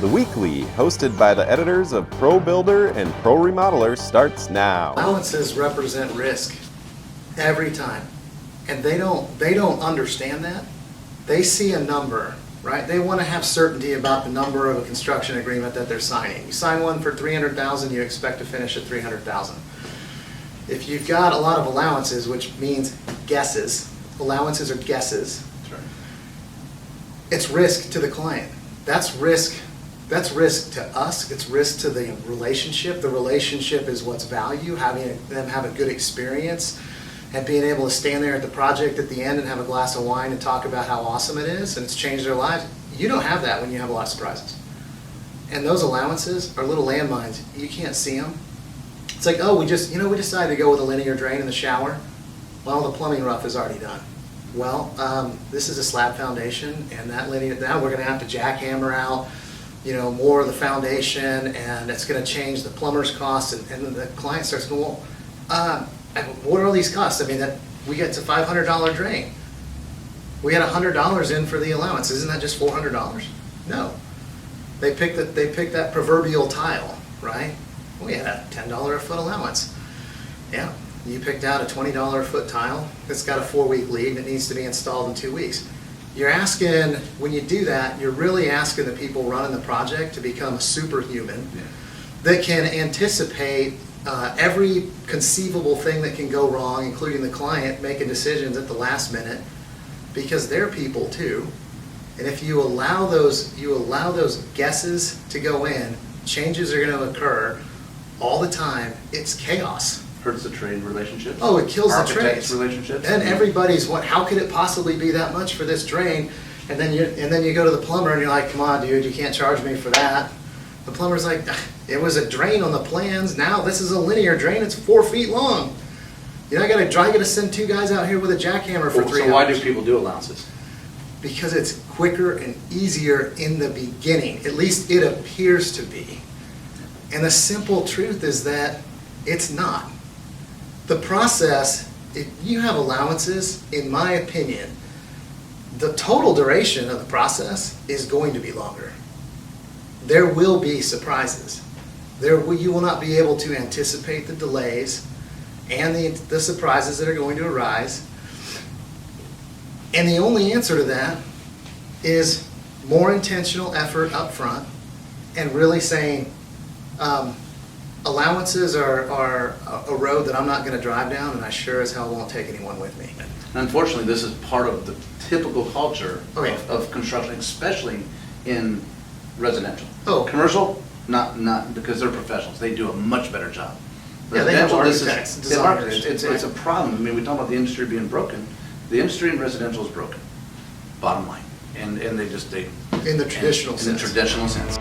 The Weekly, hosted by the editors of ProBuilder and ProRemodeler, starts now. Allowances represent risk every time, and they don't understand that. They see a number, right? They want to have certainty about the number of a construction agreement that they're signing. You sign one for $300,000, you expect to finish at $300,000. If you've got a lot of allowances, which means guesses, allowances are guesses. That's right. It's risk to the client. That's risk to us. It's risk to the relationship. The relationship is what's value, having them have a good experience and being able to stand there at the project at the end and have a glass of wine and talk about how awesome it is and it's changed their lives. You don't have that when you have a lot of surprises. And those allowances are little landmines. You can't see them. It's like, oh, we decided to go with a linear drain in the shower. Well, the plumbing rough is already done. Well, this is a slab foundation, and that linear, now we're going to have to jackhammer out, more of the foundation, and it's going to change the plumber's costs. And the client starts going, well, what are all these costs? I mean, that we get to $500 drain. We had $100 in for the allowance. Isn't that just $400? No. They picked that proverbial tile, right? We had a $10 a foot allowance. Yeah, you picked out a $20 a foot tile. It's got a 4-week lead and it needs to be installed in 2 weeks. You're asking, when you do that, you're really asking the people running the project to become a superhuman that can anticipate every conceivable thing that can go wrong, including the client making decisions at the last minute, because they're people too. And if you allow those guesses to go in, changes are going to occur all the time. It's chaos. Hurts the trade relationships. Oh, it kills the Architects' trades. relationships. And everybody's, how could it possibly be that much for this drain? And then you go to the plumber and you're like, come on, dude, you can't charge me for that. The plumber's like, it was a drain on the plans. Now this is a linear drain. It's 4 feet long. I gotta send 2 guys out here with a jackhammer for 3 hours. So why do people do allowances? Because it's quicker and easier in the beginning. At least it appears to be. And the simple truth is that it's not. The process, if you have allowances, in my opinion, the total duration of the process is going to be longer. There will be surprises. You will not be able to anticipate the delays and the surprises that are going to arise. And the only answer to that is more intentional effort up front and really saying, allowances are a road that I'm not going to drive down, and I sure as hell won't take anyone with me. And unfortunately, this is part of the typical culture of construction, especially in residential. Oh. Commercial, not because they're professionals. They do a much better job. Yeah, they have Residential, architects, they have designers, architects. It's a problem. I mean, we talk about the industry being broken. The industry in residential is broken, bottom line. And they in the traditional sense. In the traditional sense.